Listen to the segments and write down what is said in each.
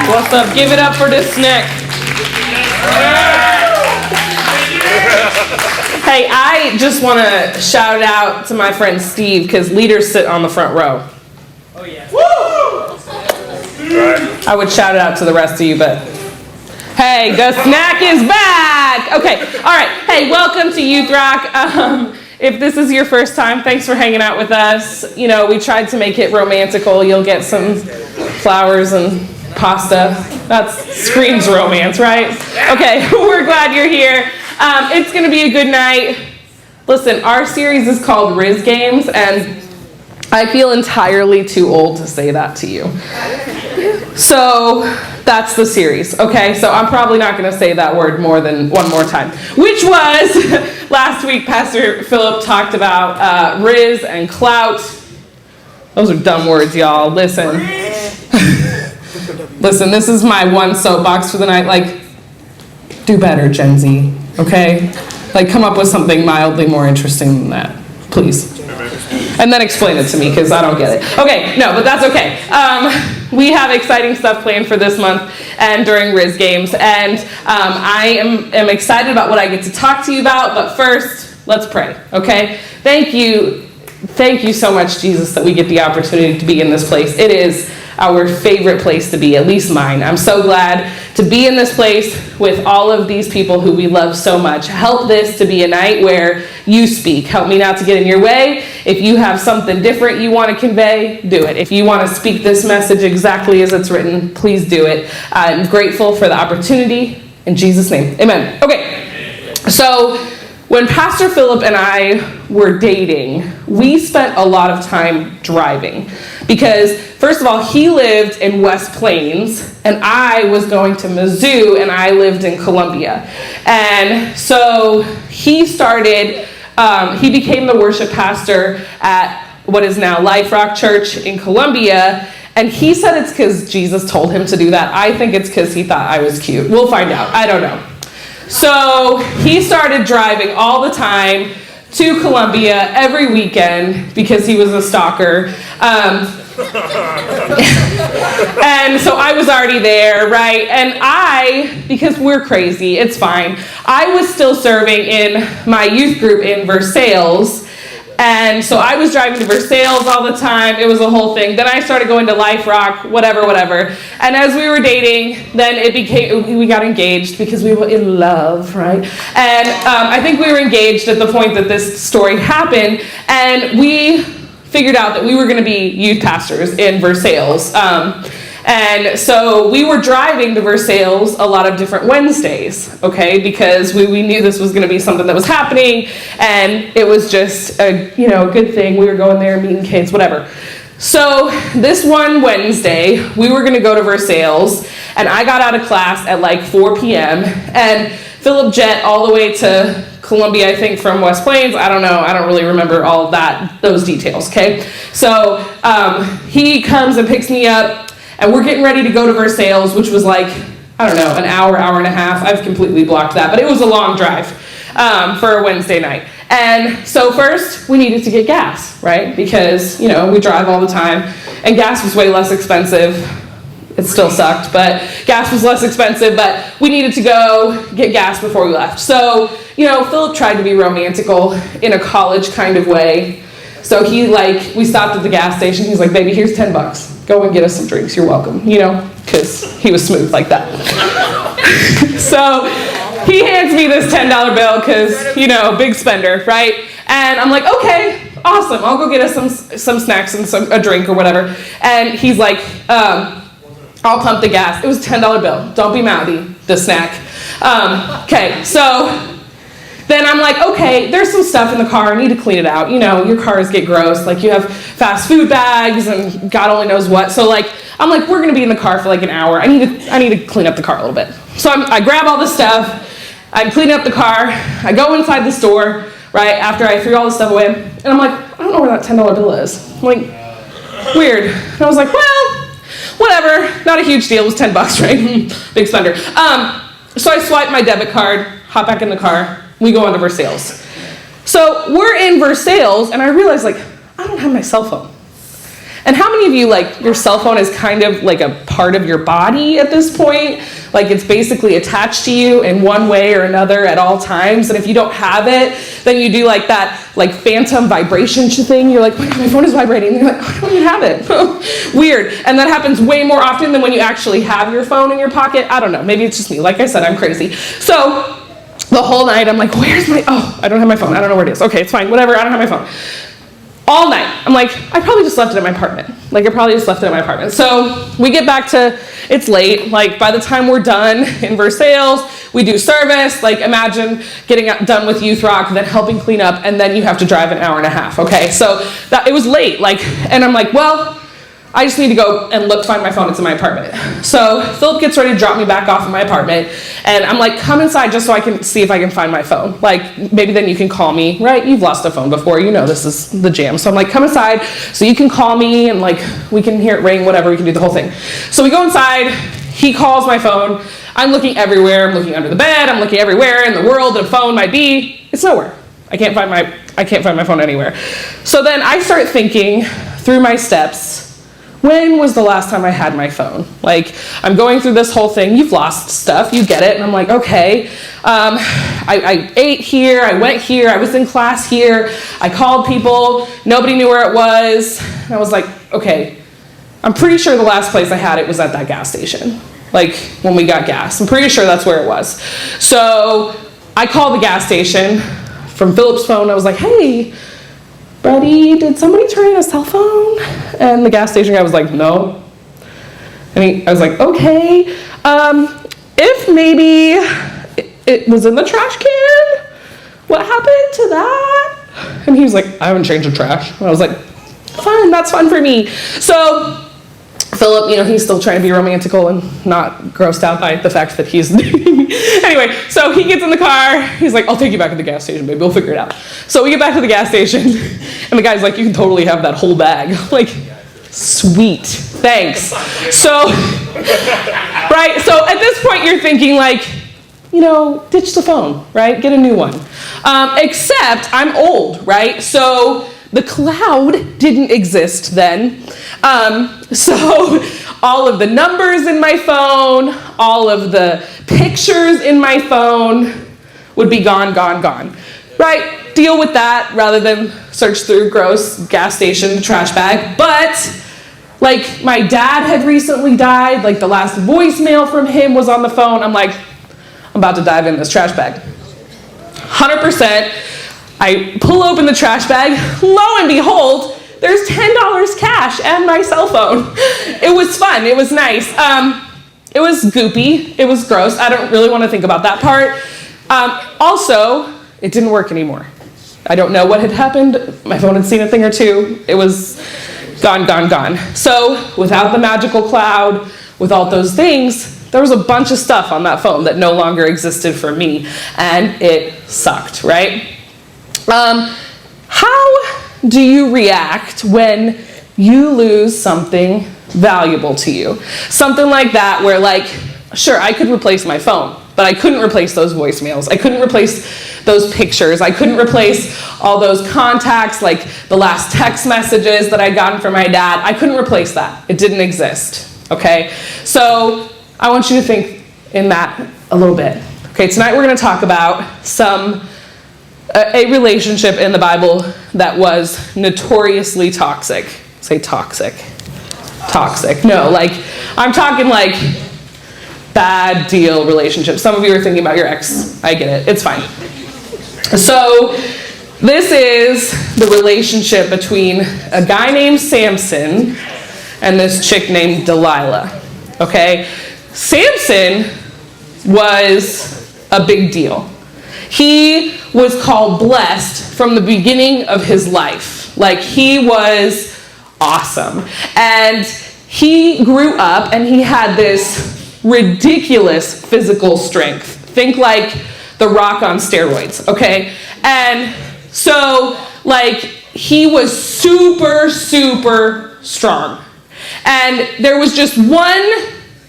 What's up? Give it up for this snack. Hey, I just want to shout out to my friend Steve, because leaders sit on the front row. Oh, yeah. I would shout it out to the rest of you, but hey, the snack is back. Okay, all right. Hey, welcome to Youth Rock. If this is your first time, thanks for hanging out with us. You know, we tried to make it romantical. You'll get some flowers and pasta. That screams romance, right? Okay, we're glad you're here. It's going to be a good night. Listen, our series is called Rizz Games, and I feel entirely too old to say that to you. So that's the series, okay? So I'm probably not going to say that word more than one more time, which was last week Pastor Philip talked about Rizz and clout. Those are dumb words, y'all. Listen. Listen, this is my one soapbox for the night. Like, do better, Gen Z, okay? Like, come up with something mildly more interesting than that, please. And then explain it to me, because I don't get it. Okay, no, but that's okay. We have exciting stuff planned for this month and during Rizz Games, and I am excited about what I get to talk to you about, but first, let's pray, okay? Thank you so much, Jesus, that we get the opportunity to be in this place. It is our favorite place to be, at least mine. I'm so glad to be in this place with all of these people who we love so much. Help this to be a night where you speak. Help me not to get in your way. If you have something different you want to convey, do it. If you want to speak this message exactly as it's written, please do it. I'm grateful for the opportunity. In Jesus' name, amen. Okay, so when Pastor Philip and I were dating, we spent a lot of time driving because, first of all, he lived in West Plains and I was going to Mizzou and I lived in Columbia. And so he became the worship pastor at what is now Life Rock Church in Columbia. And he said it's because Jesus told him to do that. I think it's because he thought I was cute. We'll find out. I don't know. So he started driving all the time to Columbia every weekend because he was a stalker. And so I was already there, right? And because we're crazy, it's fine. I was still serving in my youth group in Versailles. And so I was driving to Versailles all the time. It was a whole thing. Then I started going to Life Rock, whatever. And as we were dating, then we got engaged because we were in love, right? And I think we were engaged at the point that this story happened. And we figured out that we were going to be youth pastors in Versailles. And so we were driving to Versailles a lot of different Wednesdays, okay, because we knew this was going to be something that was happening, and it was just a good thing. We were going there, meeting kids, whatever. So this one Wednesday, we were going to go to Versailles, and I got out of class at like 4 p.m., and Philip jet all the way to Columbia, I think, from West Plains. I don't know. I don't really remember all of those details, okay? So he comes and picks me up, and we're getting ready to go to Versailles, which was like, I don't know, an hour and a half. I've completely blocked that, but it was a long drive for a Wednesday night. And so first, we needed to get gas, right? Because, we drive all the time, and gas was way less expensive. It still sucked, but gas was less expensive, but we needed to go get gas before we left. So, Philip tried to be romantical in a college kind of way. So we stopped at the gas station. He's like, baby, here's $10. Go and get us some drinks. You're welcome, because he was smooth like that. So he hands me this $10 bill because, big spender, right? And I'm like, okay, awesome. I'll go get us some snacks and a drink or whatever. And he's like, I'll pump the gas. It was a $10 bill. Don't be mouthy, the snack. Okay, so then I'm like, okay, there's some stuff in the car. I need to clean it out. Your cars get gross. Like, you have fast food bags and God only knows what. So, I'm like, we're going to be in the car for like an hour. I need to clean up the car a little bit. So I grab all this stuff. I clean up the car. I go inside the store, right, after I threw all this stuff away. And I'm like, I don't know where that $10 bill is. I'm like, weird. And I was like, well, whatever. Not a huge deal. It was $10, right? Big spender. So I swipe my debit card, hop back in the car. We go on to Versailles. So we're in Versailles, and I realize, I don't have my cell phone. And how many of you, like, your cell phone is kind of like a part of your body at this point? Like, it's basically attached to you in one way or another at all times. And if you don't have it, then you do like that, like, phantom vibration thing. You're like, oh my God, my phone is vibrating. And you're like, oh, I don't even have it. Weird. And that happens way more often than when you actually have your phone in your pocket. I don't know. Maybe it's just me. Like I said, I'm crazy. So the whole night, I'm like, where's my, I don't have my phone. I don't know where it is. Okay, it's fine. Whatever. I don't have my phone. All night. I'm like, I probably just left it at my apartment. So we get back to, it's late. Like, by the time we're done in Versailles, we do service. Like, imagine getting done with Youth Rock, then helping clean up, and then you have to drive an hour and a half, okay? So it was late. Like, and I'm like, well, I just need to go and find my phone. It's in my apartment. So Philip gets ready to drop me back off in my apartment. And I'm like, come inside just so I can see if I can find my phone. Like, maybe then you can call me, right? You've lost a phone before. You know this is the jam. So I'm like, come inside so you can call me and, like, we can hear it ring, whatever. We can do the whole thing. So we go inside. He calls my phone. I'm looking everywhere. I'm looking under the bed. I'm looking everywhere in the world that a phone might be. It's nowhere. I can't find my phone anywhere. So then I start thinking through my steps, when was the last time I had my phone? Like, I'm going through this whole thing. You've lost stuff. You get it. And I'm like, okay. I ate here. I went here. I was in class here. I called people. Nobody knew where it was. And I was like, okay. I'm pretty sure the last place I had it was at that gas station. Like, when we got gas. I'm pretty sure that's where it was. So I called the gas station from Philip's phone. I was like, hey, buddy, did somebody turn in a cell phone? And the gas station guy was like, no. And I was like, okay, if maybe it was in the trash can, what happened to that? And he was like, I haven't changed the trash. And I was like, fun, that's fun for me. So Philip, he's still trying to be romantical and not grossed out by the fact that he's anyway, so he gets in the car. He's like, I'll take you back to the gas station, babe. We'll figure it out. So we get back to the gas station, and the guy's like, you can totally have that whole bag. Like, sweet, thanks. So, right, so at this point you're thinking, like, ditch the phone, right? Get a new one. Except I'm old, right? So the cloud didn't exist then. So all of the numbers in my phone, all of the pictures in my phone would be gone, right? Deal with that rather than search through gross gas station trash bag. But, like, my dad had recently died. Like, the last voicemail from him was on the phone. I'm like, I'm about to dive in this trash bag. 100%. I pull open the trash bag. Lo and behold, there's $10 cash and my cell phone. It was fun. It was nice. It was goopy. It was gross. I don't really want to think about that part. Also, it didn't work anymore. I don't know what had happened. My phone had seen a thing or two. It was gone. So without the magical cloud, with all those things, there was a bunch of stuff on that phone that no longer existed for me, and it sucked, right? How do you react when you lose something valuable to you? Something like that where, like, sure, I could replace my phone, but I couldn't replace those voicemails. I couldn't replace those pictures. I couldn't replace all those contacts, like the last text messages that I'd gotten from my dad. I couldn't replace that. It didn't exist, okay? So I want you to think in that a little bit. Okay, tonight we're going to talk about a relationship in the Bible that was notoriously toxic. Say toxic. Toxic. No, like, I'm talking like bad deal relationship. Some of you are thinking about your ex. I get it. It's fine. So this is the relationship between a guy named Samson and this chick named Delilah. Okay? Samson was a big deal. He was called blessed from the beginning of his life. Like, he was awesome. And he grew up and he had this ridiculous physical strength. Think like The Rock on steroids, okay? And so, like, he was super, super strong. And there was just one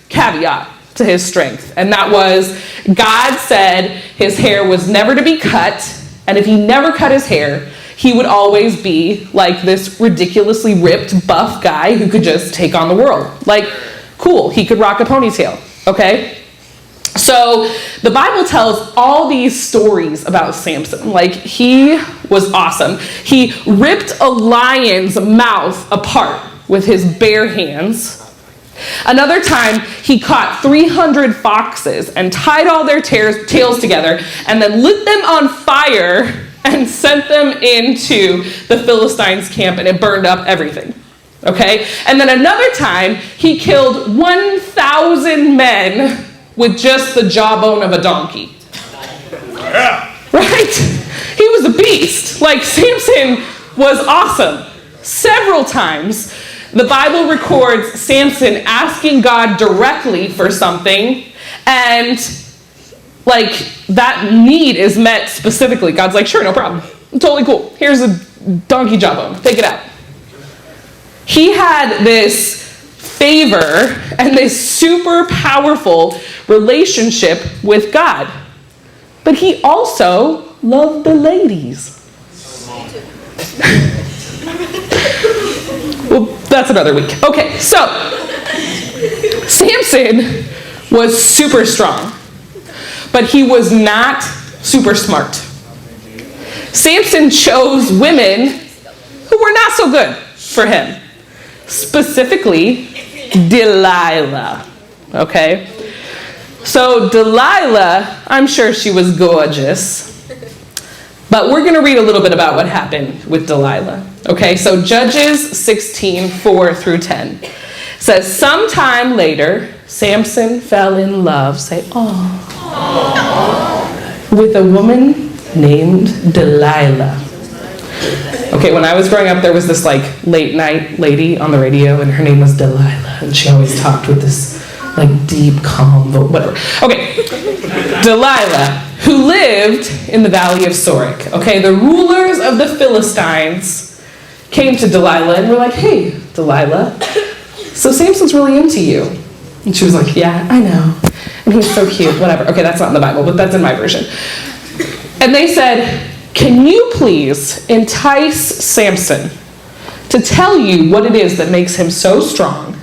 caveat to his strength, and that was God said his hair was never to be cut, and if he never cut his hair, he would always be like this ridiculously ripped, buff guy who could just take on the world. Like, cool, he could rock a ponytail, okay? So the Bible tells all these stories about Samson. Like, he was awesome. He ripped a lion's mouth apart with his bare hands. Another time, he caught 300 foxes and tied all their tails together and then lit them on fire and sent them into the Philistines' camp, and it burned up everything. Okay? And then another time, he killed 1,000 men with just the jawbone of a donkey. Yeah. Right? He was a beast. Like, Samson was awesome. Several times, the Bible records Samson asking God directly for something, and like that need is met specifically. God's like, sure, no problem. Totally cool. Here's a donkey jawbone. Take it out. He had this favor and this super powerful relationship with God. But he also loved the ladies. Well, that's another week. Okay, so Samson was super strong, but he was not super smart. Samson chose women who were not so good for him, specifically Delilah. Okay? So Delilah, I'm sure she was gorgeous, but we're going to read a little bit about what happened with Delilah. Okay, so Judges 16, 4 through 10 says, sometime later, Samson fell in love, say, with a woman named Delilah. Okay, when I was growing up, there was this like late night lady on the radio, and her name was Delilah, and she always talked with this like deep, calm voice, whatever. Okay, Delilah, who lived in the valley of Sorek. Okay, the rulers of the Philistines came to Delilah and were like, hey, Delilah, so Samson's really into you. And she was like, yeah, I know. And he's so cute, whatever. Okay, that's not in the Bible, but that's in my version. And they said, can you please entice Samson to tell you what it is that makes him so strong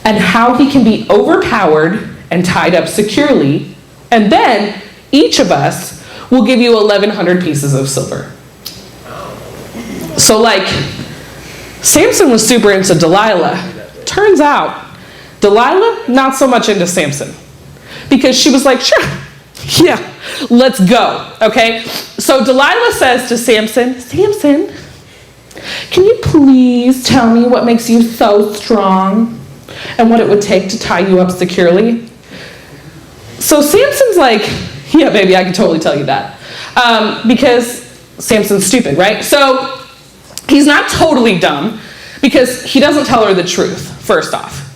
and how he can be overpowered and tied up securely, and then each of us will give you 1,100 pieces of silver. So like, Samson was super into Delilah. Turns out, Delilah, not so much into Samson. Because she was like, sure, yeah, let's go, okay? So Delilah says to Samson, Samson, can you please tell me what makes you so strong and what it would take to tie you up securely? So Samson's like, yeah, baby, I can totally tell you that. Because Samson's stupid, right? So he's not totally dumb because he doesn't tell her the truth, first off.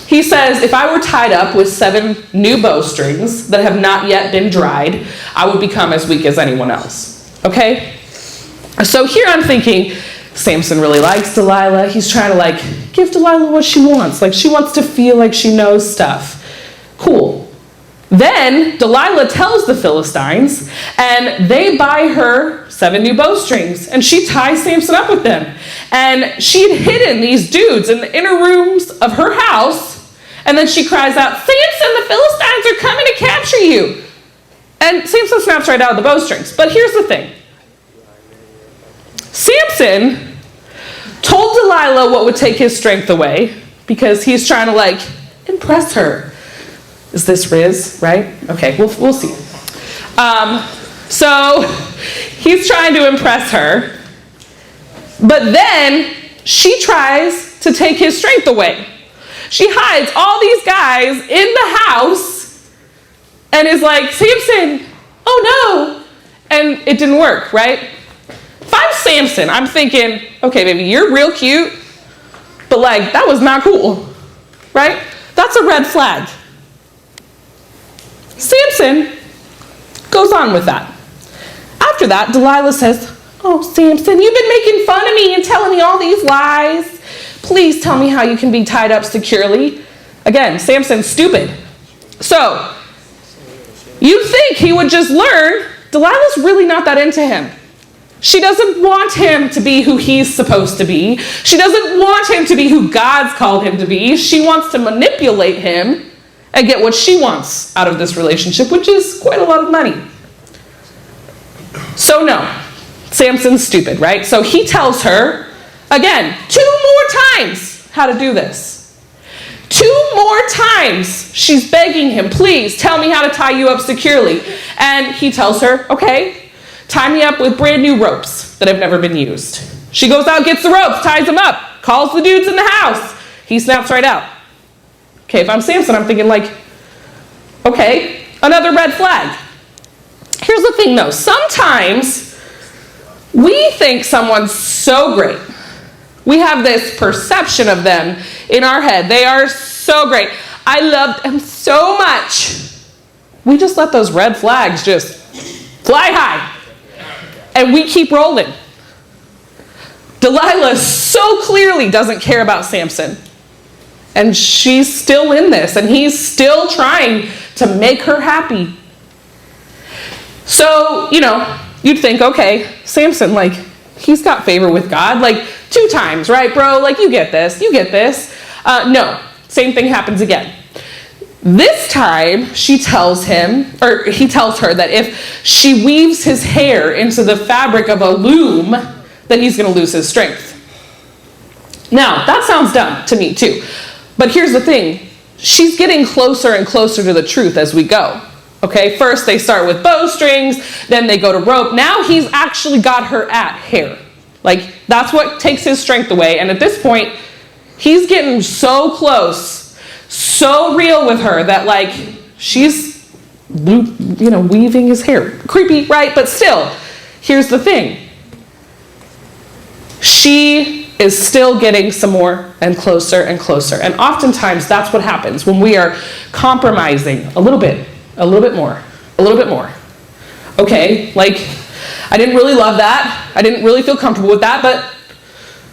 He says, if I were tied up with 7 new bowstrings that have not yet been dried, I would become as weak as anyone else. Okay? So here I'm thinking, Samson really likes Delilah. He's trying to like give Delilah what she wants. Like she wants to feel like she knows stuff. Cool. Then Delilah tells the Philistines, and they buy her 7 new bowstrings, and she ties Samson up with them. And she'd hidden these dudes in the inner rooms of her house, and then she cries out, Samson, the Philistines are coming to capture you. And Samson snaps right out of the bowstrings. But here's the thing. Samson told Delilah what would take his strength away, because he's trying to like impress her. Is this Rizz, right? Okay, we'll see. So he's trying to impress her, but then she tries to take his strength away. She hides all these guys in the house and is like, Samson, oh no. And it didn't work, right? If I'm Samson, I'm thinking, okay, baby, you're real cute, but like, that was not cool, right? That's a red flag. Samson goes on with that. After that, Delilah says, oh, Samson, you've been making fun of me and telling me all these lies. Please tell me how you can be tied up securely. Again, Samson's stupid. So, you'd think he would just learn Delilah's really not that into him. She doesn't want him to be who he's supposed to be. She doesn't want him to be who God's called him to be. She wants to manipulate him and get what she wants out of this relationship, which is quite a lot of money. So no, Samson's stupid, right? So he tells her, again, 2 more times how to do this. 2 more times she's begging him, please tell me how to tie you up securely. And he tells her, okay, tie me up with brand new ropes that have never been used. She goes out, gets the ropes, ties them up, calls the dudes in the house. He snaps right out. Okay, if I'm Samson, I'm thinking like, okay, another red flag. Here's the thing though, sometimes we think someone's so great. We have this perception of them in our head. They are so great. I love them so much. We just let those red flags just fly high. And we keep rolling. Delilah so clearly doesn't care about Samson. And she's still in this. And he's still trying to make her happy. So, you'd think, okay, Samson, like, he's got favor with God. Like, 2 times, right, bro? Like, you get this. No, same thing happens again. This time, he tells her that if she weaves his hair into the fabric of a loom, then he's going to lose his strength. Now, that sounds dumb to me too. But here's the thing. She's getting closer and closer to the truth as we go. Okay, first they start with bowstrings, then they go to rope. Now he's actually got her at hair. Like, that's what takes his strength away. And at this point, he's getting so close, so real with her that, like, she's, weaving his hair. Creepy, right? But still, here's the thing. She is still getting some more and closer and closer. And oftentimes, that's what happens when we are compromising a little bit more. Okay, like, I didn't really love that. I didn't really feel comfortable with that, but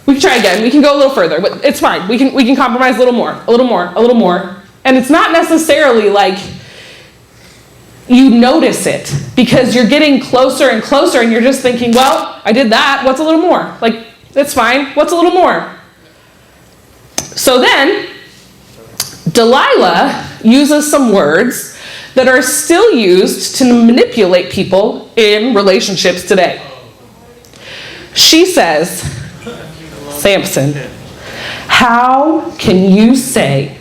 we can try again. We can go a little further, but it's fine. We can compromise a little more. And it's not necessarily like you notice it because you're getting closer and closer and you're just thinking, well, I did that. What's a little more? Like, it's fine. What's a little more? So then Delilah uses some words that are still used to manipulate people in relationships today. She says, Samson, how can you say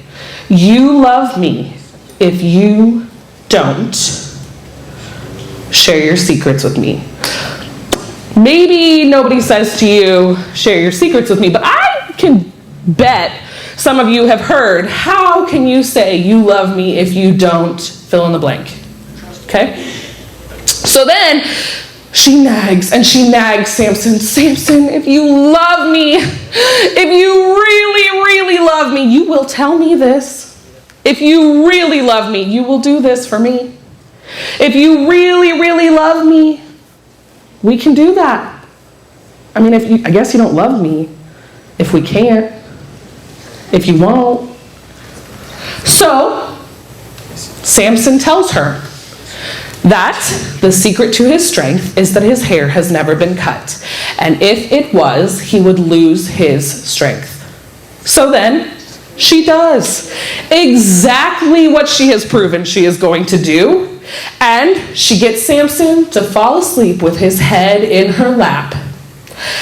you love me if you don't share your secrets with me? Maybe nobody says to you, share your secrets with me, but I can bet some of you have heard, how can you say you love me if you don't fill in the blank? Okay? So then she nags Samson. Samson, if you love me, if you really, really love me, you will tell me this. If you really love me, you will do this for me. If you really, really love me, we can do that. I mean, I guess you don't love me if we can't. If you won't. So, Samson tells her that the secret to his strength is that his hair has never been cut. And if it was, he would lose his strength. So then, she does exactly what she has proven she is going to do. And she gets Samson to fall asleep with his head in her lap.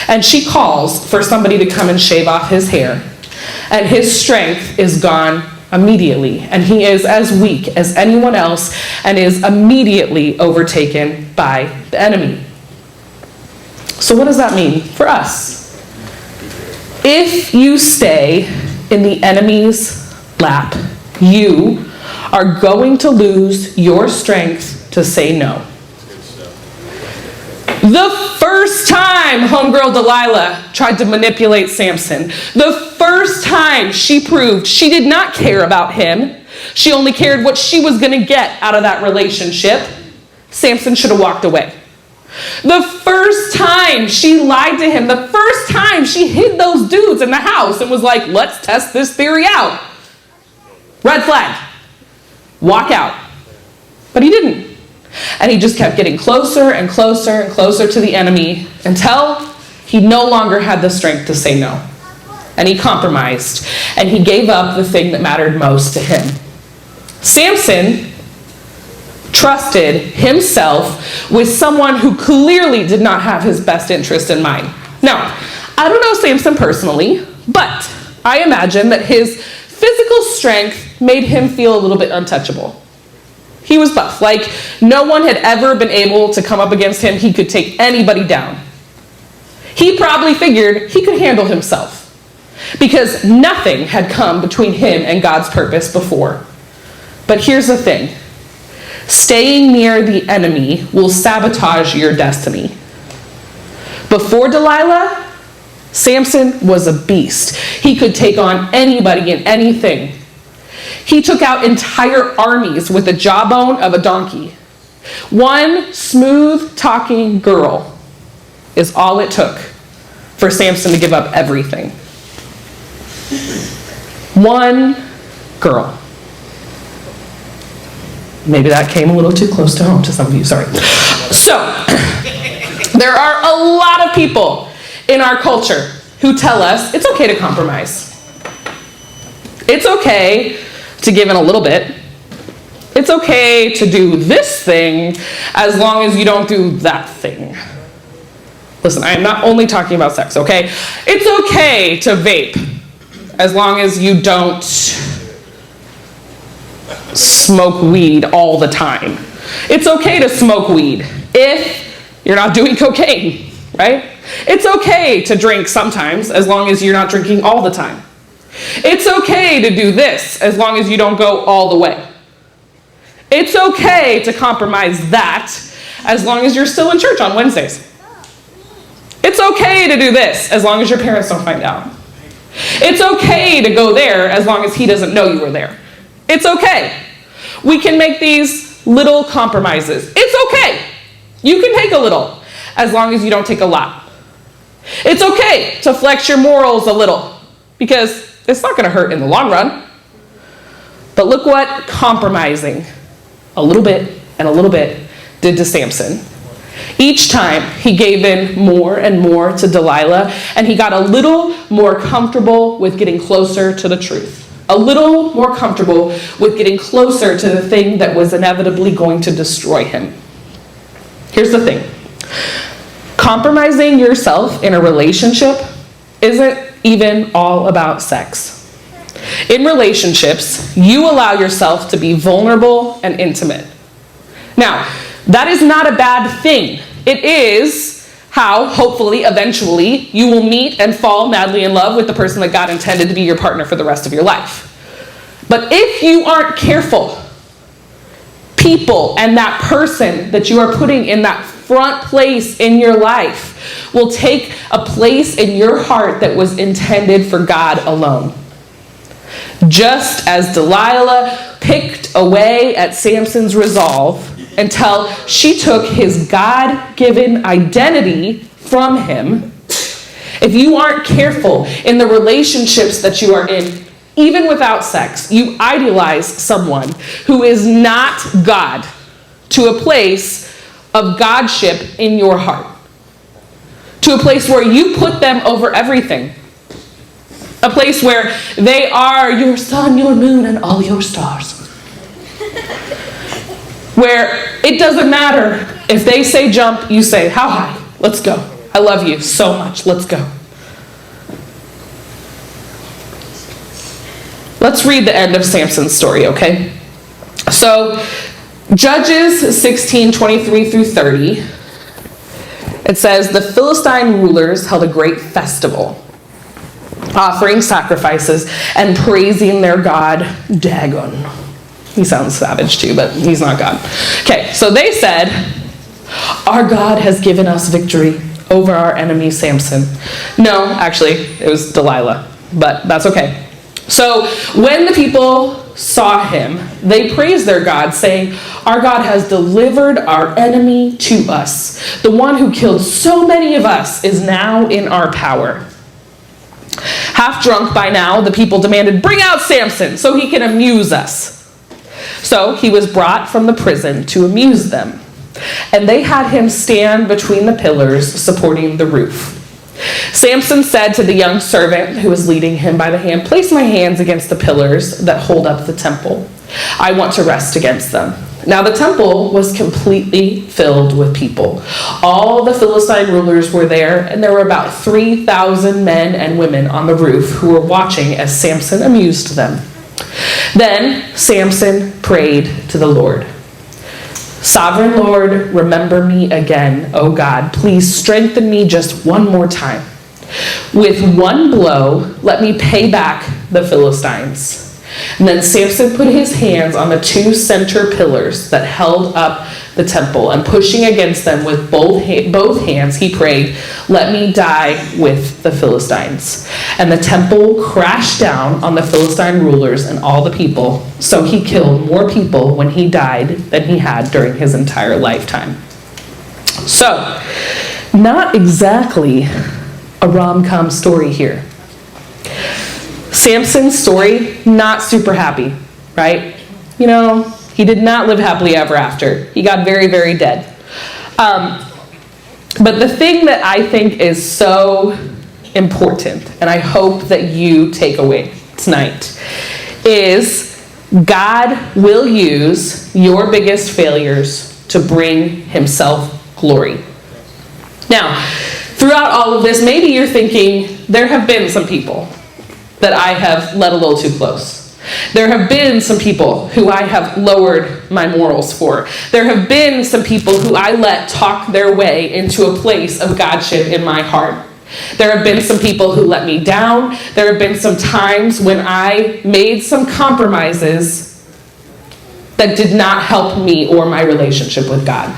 And she calls for somebody to come and shave off his hair. And his strength is gone immediately. And he is as weak as anyone else and is immediately overtaken by the enemy. So what does that mean for us? If you stay in the enemy's lap, you are going to lose your strength to say no. The first time homegirl Delilah tried to manipulate Samson, the first time she proved she did not care about him, she only cared what she was going to get out of that relationship, Samson should have walked away. The first time she lied to him, the first time she hid those dudes in the house and was like, let's test this theory out. Red flag. Walk out. But he didn't. And he just kept getting closer and closer and closer to the enemy until he no longer had the strength to say no. And he compromised, and he gave up the thing that mattered most to him. Samson trusted himself with someone who clearly did not have his best interest in mind. Now, I don't know Samson personally, but I imagine that his physical strength made him feel a little bit untouchable. He was buff. Like, no one had ever been able to come up against him. He could take anybody down. He probably figured he could handle himself because nothing had come between him and God's purpose before. But here's the thing. Staying near the enemy will sabotage your destiny. Before Delilah, Samson was a beast. He could take on anybody and anything. He took out entire armies with the jawbone of a donkey. One smooth-talking girl is all it took for Samson to give up everything. One girl. Maybe that came a little too close to home to some of you, sorry. So, there are a lot of people in our culture who tell us it's okay to compromise. It's okay to give in a little bit. It's okay to do this thing as long as you don't do that thing. Listen, I am not only talking about sex, okay? It's okay to vape as long as you don't smoke weed all the time. It's okay to smoke weed if you're not doing cocaine, right? It's okay to drink sometimes as long as you're not drinking all the time. It's okay to do this as long as you don't go all the way. It's okay to compromise that as long as you're still in church on Wednesdays. It's okay to do this as long as your parents don't find out. It's okay to go there as long as he doesn't know you were there. It's okay. We can make these little compromises. It's okay. You can take a little as long as you don't take a lot. It's okay to flex your morals a little because it's not going to hurt in the long run. But look what compromising a little bit and a little bit did to Samson. Each time he gave in more and more to Delilah, and he got a little more comfortable with getting closer to the truth. A little more comfortable with getting closer to the thing that was inevitably going to destroy him. Here's the thing. Compromising yourself in a relationship isn't even all about sex. In relationships, you allow yourself to be vulnerable and intimate. Now, that is not a bad thing. It is how, hopefully, eventually, you will meet and fall madly in love with the person that God intended to be your partner for the rest of your life. But if you aren't careful, people and that person that you are putting in that front place in your life will take a place in your heart that was intended for God alone. Just as Delilah picked away at Samson's resolve until she took his God-given identity from him, if you aren't careful in the relationships that you are in, even without sex, you idealize someone who is not God to a place of Godship in your heart, to a place where you put them over everything. A place where they are your sun, your moon, and all your stars. Where it doesn't matter if they say jump, you say, how high? Let's go. I love you so much. Let's go. Let's read the end of Samson's story, okay? So, Judges 16:23 through 30, it says, the Philistine rulers held a great festival, offering sacrifices and praising their god Dagon. He sounds savage too, but he's not God. Okay, so they said, our God has given us victory over our enemy Samson. No, actually, it was Delilah, but that's okay. So when the people saw him, they praised their God, saying, our God has delivered our enemy to us. The one who killed so many of us is now in our power. Half drunk by now, the people demanded, bring out Samson so he can amuse us. So he was brought from the prison to amuse them. And they had him stand between the pillars supporting the roof. Samson said to the young servant who was leading him by the hand, "Place my hands against the pillars that hold up the temple. I want to rest against them." Now the temple was completely filled with people. All the Philistine rulers were there, and there were about 3,000 men and women on the roof who were watching as Samson amused them. Then Samson prayed to the Lord. "Sovereign Lord, remember me again, O God. Please strengthen me just one more time. With one blow, let me pay back the Philistines." And then Samson put his hands on the two center pillars that held up the temple, and pushing against them with both hands, he prayed, "Let me die with the Philistines." And the temple crashed down on the Philistine rulers and all the people. So he killed more people when he died than he had during his entire lifetime. So, not exactly a rom-com story here. Samson's story, not super happy, right? You know, he did not live happily ever after. He got very, very dead. But the thing that I think is so important, and I hope that you take away tonight, is God will use your biggest failures to bring himself glory. Now, throughout all of this, maybe you're thinking, there have been some people that I have let a little too close. There have been some people who I have lowered my morals for. There have been some people who I let talk their way into a place of Godship in my heart. There have been some people who let me down. There have been some times when I made some compromises that did not help me or my relationship with God.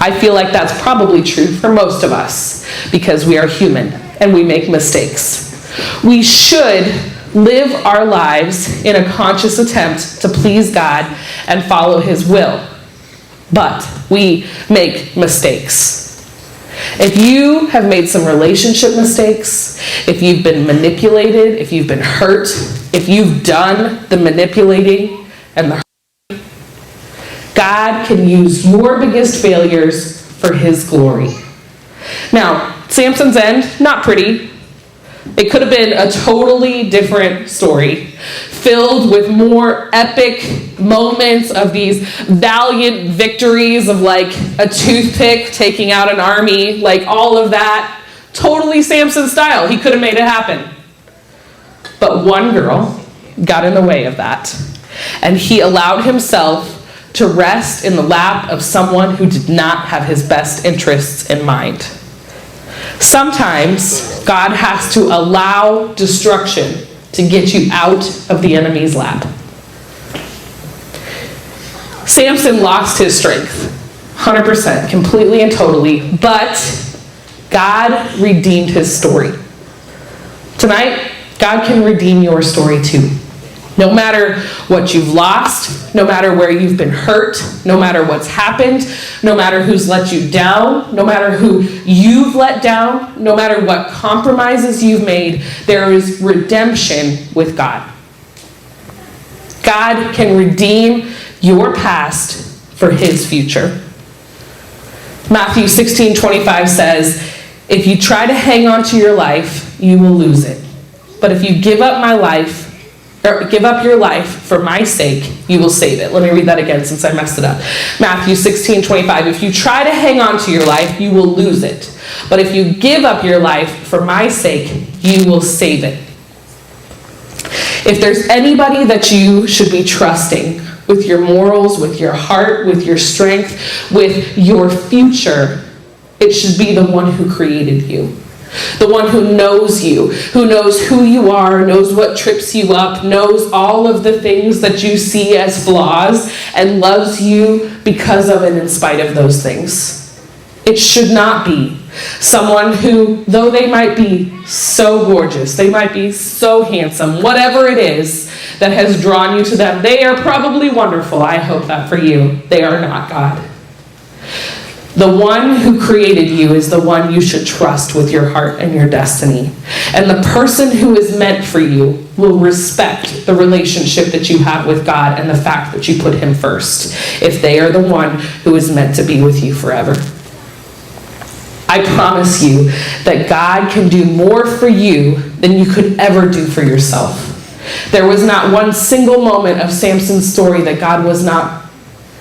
I feel like that's probably true for most of us because we are human and we make mistakes. We should live our lives in a conscious attempt to please God and follow his will. But we make mistakes. If you have made some relationship mistakes, if you've been manipulated, if you've been hurt, if you've done the manipulating and the hurting, God can use your biggest failures for his glory. Now, Samson's end, not pretty. It could have been a totally different story, filled with more epic moments of these valiant victories of like a toothpick taking out an army, like all of that. Totally Samson style. He could have made it happen. But one girl got in the way of that, and he allowed himself to rest in the lap of someone who did not have his best interests in mind. Sometimes God has to allow destruction to get you out of the enemy's lap. Samson lost his strength, 100%, completely and totally, but God redeemed his story. Tonight, God can redeem your story too. No matter what you've lost, no matter where you've been hurt, no matter what's happened, no matter who's let you down, no matter who you've let down, no matter what compromises you've made, there is redemption with God. God can redeem your past for his future. Matthew 16:25 says, "If you try to hang on to your life, you will lose it. But if you give up your life for my sake, you will save it." Let me read that again since I messed it up. Matthew 16:25. "If you try to hang on to your life, you will lose it. But if you give up your life for my sake, you will save it." If there's anybody that you should be trusting with your morals, with your heart, with your strength, with your future, it should be the one who created you. The one who knows you, who knows who you are, knows what trips you up, knows all of the things that you see as flaws, and loves you because of and in spite of those things. It should not be someone who, though they might be so gorgeous, they might be so handsome, whatever it is that has drawn you to them, they are probably wonderful. I hope that for you. They are not God. The one who created you is the one you should trust with your heart and your destiny. And the person who is meant for you will respect the relationship that you have with God and the fact that you put him first, if they are the one who is meant to be with you forever. I promise you that God can do more for you than you could ever do for yourself. There was not one single moment of Samson's story that God was not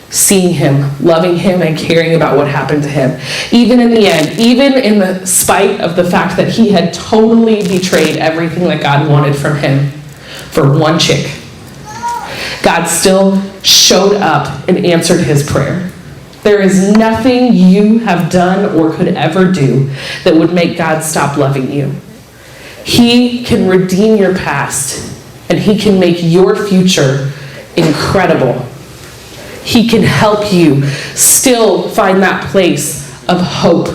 seeing him, loving him, and caring about what happened to him. Even in the end, even in the spite of the fact that he had totally betrayed everything that God wanted from him for one chick, God still showed up and answered his prayer. There is nothing you have done or could ever do that would make God stop loving you. He can redeem your past, and he can make your future incredible. He can help you still find that place of hope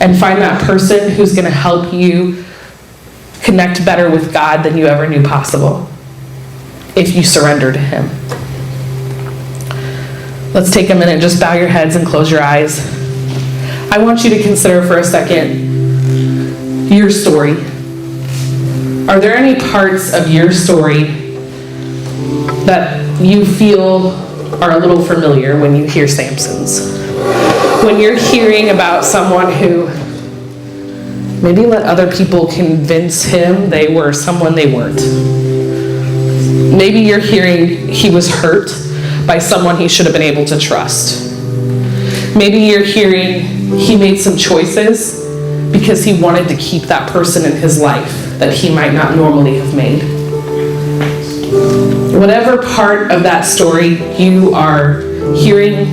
and find that person who's going to help you connect better with God than you ever knew possible if you surrender to him. Let's take a minute, just bow your heads and close your eyes. I want you to consider for a second your story. Are there any parts of your story that you feel are a little familiar when you hear Samson's? When you're hearing about someone who maybe let other people convince him they were someone they weren't. Maybe you're hearing he was hurt by someone he should have been able to trust. Maybe you're hearing he made some choices because he wanted to keep that person in his life that he might not normally have made. Whatever part of that story you are hearing,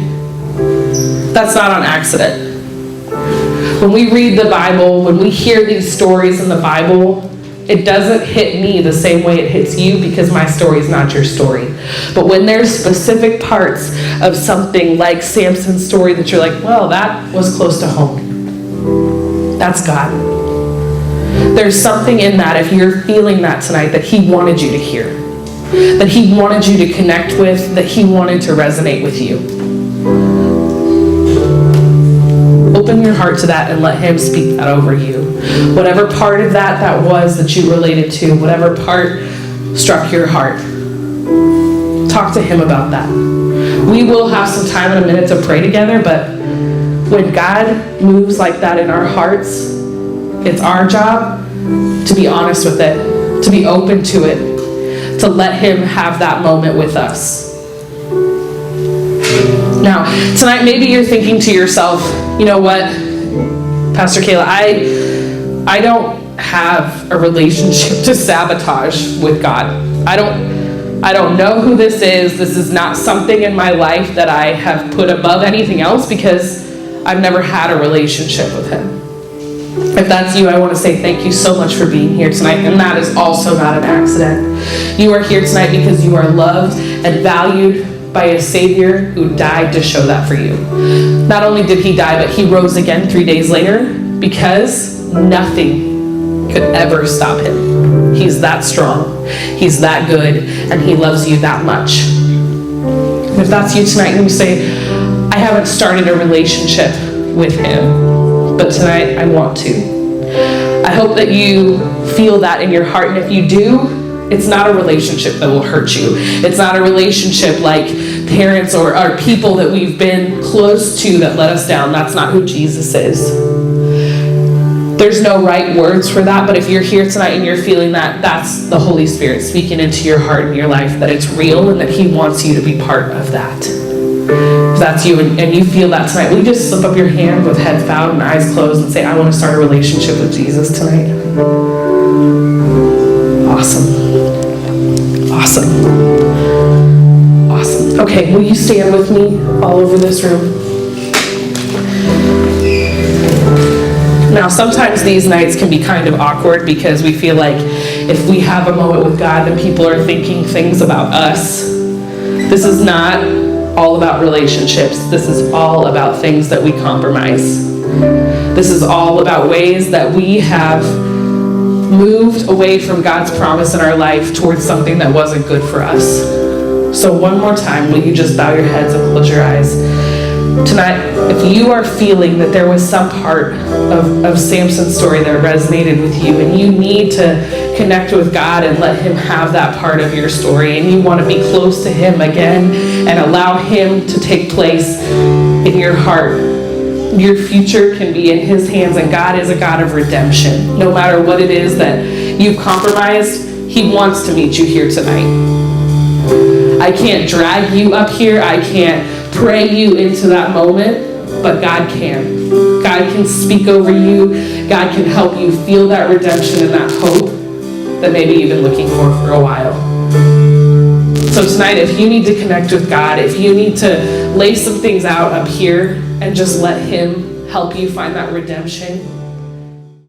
that's not on accident. When we read the Bible, when we hear these stories in the Bible, it doesn't hit me the same way it hits you because my story is not your story. But when there's specific parts of something like Samson's story that you're like, well, that was close to home. That's God. There's something in that, if you're feeling that tonight, that he wanted you to hear. That he wanted you to connect with, that he wanted to resonate with you. Open your heart to that and let him speak that over you. Whatever part of that was that you related to, whatever part struck your heart, talk to him about that. We will have some time in a minute to pray together, but when God moves like that in our hearts, it's our job to be honest with it, to be open to it, to let him have that moment with us. Now, tonight maybe you're thinking to yourself, you know what, Pastor Kayla, I don't have a relationship to sabotage with God. I don't know who this is. This is not something in my life that I have put above anything else because I've never had a relationship with him. If that's you, I want to say thank you so much for being here tonight, and that is also not an accident. You are here tonight because you are loved and valued by a Savior who died to show that for you. Not only did he die, but he rose again 3 days later because nothing could ever stop him. He's that strong, he's that good, and he loves you that much. If that's you tonight and you say, I haven't started a relationship with him, but tonight I want to. I hope that you feel that in your heart, and if you do, it's not a relationship that will hurt you. It's not a relationship like parents or people that we've been close to that let us down. That's not who Jesus is. There's no right words for that, but if you're here tonight and you're feeling that, that's the Holy Spirit speaking into your heart and your life, that it's real and that he wants you to be part of that. If that's you and you feel that tonight, will you just slip up your hand with head bowed and eyes closed and say, I want to start a relationship with Jesus tonight? Awesome. Awesome. Okay, will you stand with me all over this room? Now, sometimes these nights can be kind of awkward because we feel like if we have a moment with God, then people are thinking things about us. This is not all about relationships. This is all about things that we compromise. This is all about ways that we have moved away from God's promise in our life towards something that wasn't good for us. So one more time, will you just bow your heads and close your eyes? Tonight, if you are feeling that there was some part of Samson's story that resonated with you, and you need to connect with God and let him have that part of your story, and you want to be close to him again and allow him to take place in your heart, your future can be in his hands, and God is a God of redemption. No matter what it is that you've compromised, he wants to meet you here tonight. I can't drag you up here. I can't pray you into that moment, but God can. God can speak over you. God can help you feel that redemption and that hope that maybe you've been looking for a while. So tonight, if you need to connect with God, if you need to lay some things out up here and just let him help you find that redemption,